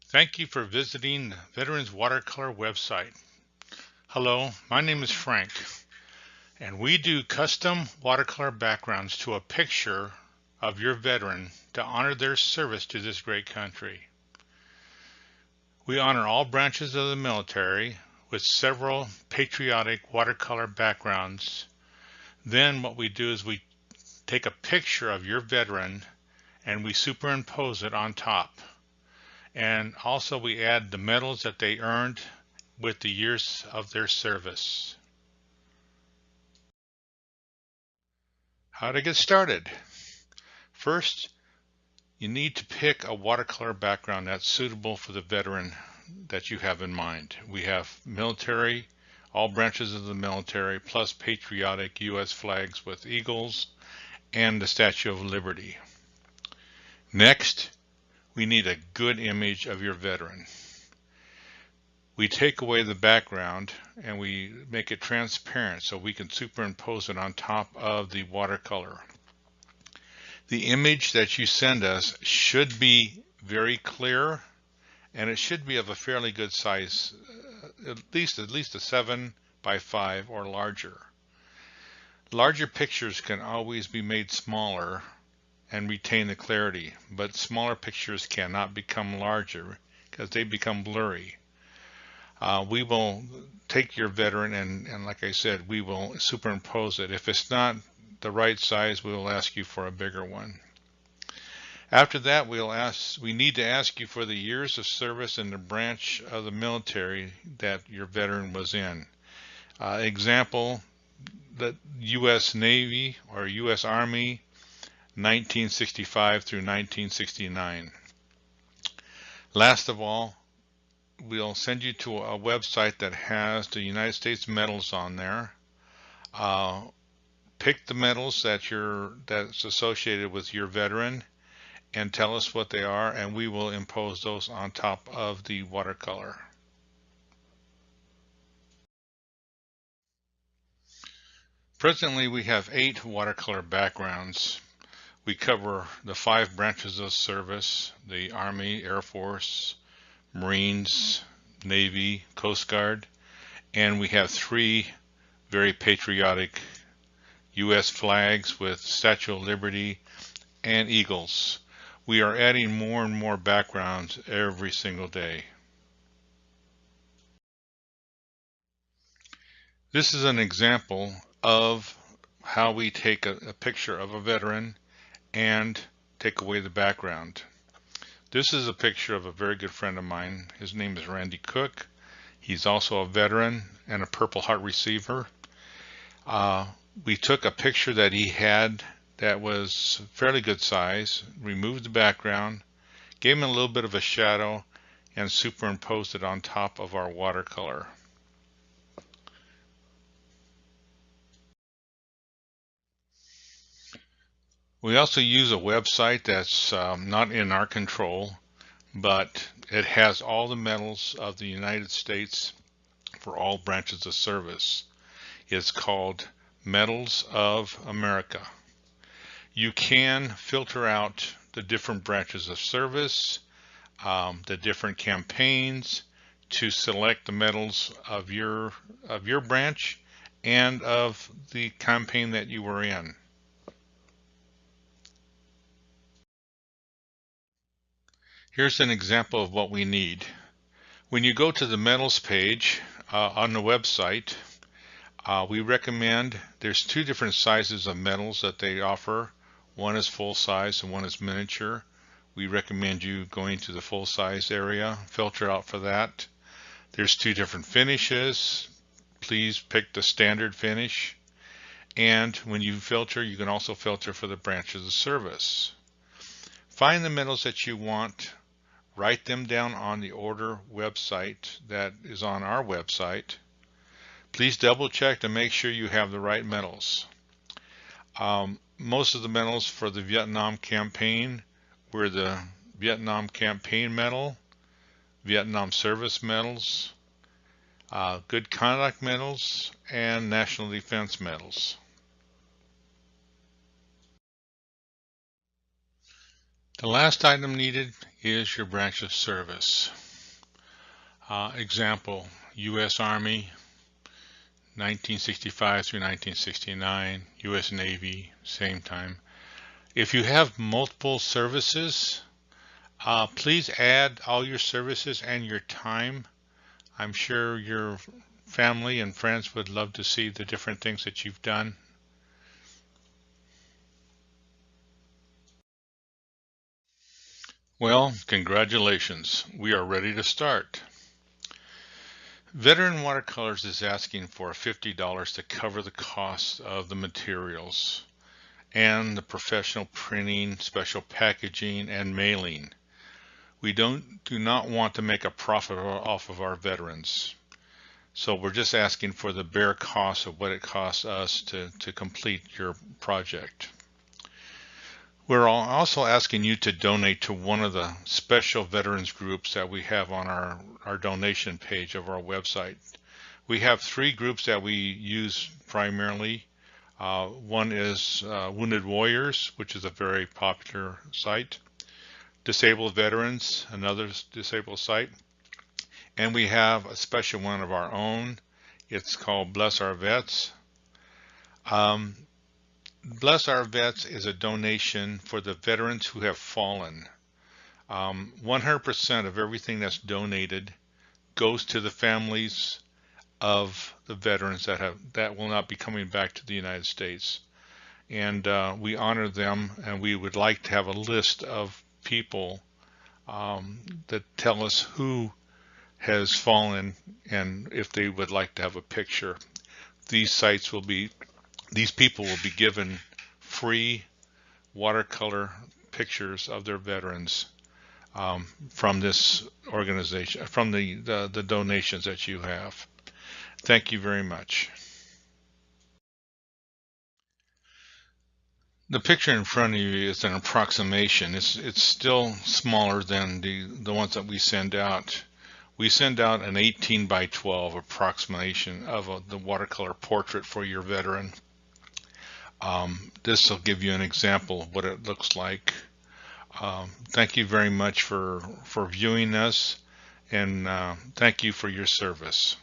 Thank you for visiting the Veterans Watercolor website. Hello, my name is Frank, and we do custom watercolor backgrounds to a picture of your veteran to honor their service to this great country. We honor all branches of the military with several patriotic watercolor backgrounds. Then what we do is we take a picture of your veteran and we superimpose it on top. And also we add the medals that they earned with the years of their service. How to get started? First, you need to pick a watercolor background that's suitable for the veteran that you have in mind. We have military, all branches of the military, plus patriotic U.S. flags with eagles and the Statue of Liberty. Next, we need a good image of your veteran. We take away the background and we make it transparent so we can superimpose it on top of the watercolor. The image that you send us should be very clear, and it should be of a fairly good size, at least a 7 by 5 or larger. Larger pictures can always be made smaller and retain the clarity, but smaller pictures cannot become larger because they become blurry. We will take your veteran and like I said, we will superimpose it. If it's not the right size, we will ask you for a bigger one. After that, we need to ask you for the years of service in the branch of the military that your veteran was in. Example, the U.S. Navy or U.S. Army, 1965 through 1969. Last of all, we'll send you to a website that has the United States medals on there. Pick the medals that's associated with your veteran and tell us what they are, and we will impose those on top of the watercolor. Presently, we have 8 watercolor backgrounds. We cover the 5 branches of service: the Army, Air Force, Marines, Navy, Coast Guard, and we have 3 very patriotic U.S. flags with Statue of Liberty and eagles. We are adding more and more backgrounds every single day. This is an example of how we take a picture of a veteran and take away the background. This is a picture of a very good friend of mine. His name is Randy Cook. He's also a veteran and a Purple Heart receiver. We took a picture that he had that was fairly good size, removed the background, gave him a little bit of a shadow, and superimposed it on top of our watercolor. We also use a website that's not in our control, but it has all the medals of the United States for all branches of service. It's called Medals of America. You can filter out the different branches of service, the different campaigns, to select the medals of your branch and of the campaign that you were in. Here's an example of what we need. When you go to the medals page on the website, we recommend, there's 2 different sizes of medals that they offer. One is full size and one is miniature. We recommend you going to the full size area, filter out for that. There's 2 different finishes. Please pick the standard finish. And when you filter, you can also filter for the branches of service. Find the medals that you want, write them down on the order website that is on our website. Please double check to make sure you have the right medals. Most of the medals for the Vietnam campaign were the Vietnam Campaign Medal, Vietnam Service Medals, Good Conduct Medals, and National Defense Medals. The last item needed is your branch of service. Example, U.S. Army, 1965 through 1969, U.S. Navy, same time. If you have multiple services, please add all your services and your time. I'm sure your family and friends would love to see the different things that you've done. Well, congratulations. We are ready to start. Veteran Watercolors is asking for $50 to cover the cost of the materials and the professional printing, special packaging, and mailing. We do not want to make a profit off of our veterans. So we're just asking for the bare cost of what it costs us to complete your project. We're also asking you to donate to one of the special veterans groups that we have on our donation page of our website. We have 3 groups that we use primarily. One is Wounded Warriors, which is a very popular site. Disabled Veterans, another disabled site. And we have a special one of our own. It's called Bless Our Vets. Bless Our Vets is a donation for the veterans who have fallen. 100% of everything that's donated goes to the families of the veterans that will not be coming back to the United States. And we honor them, and we would like to have a list of people that tell us who has fallen and if they would like to have a picture. These people will be given free watercolor pictures of their veterans from this organization, from the donations that you have. Thank you very much. The picture in front of you is an approximation. It's still smaller than the ones that we send out. We send out an 18 by 12 approximation of the watercolor portrait for your veteran. This will give you an example of what it looks like. Thank you very much for viewing us, and thank you for your service.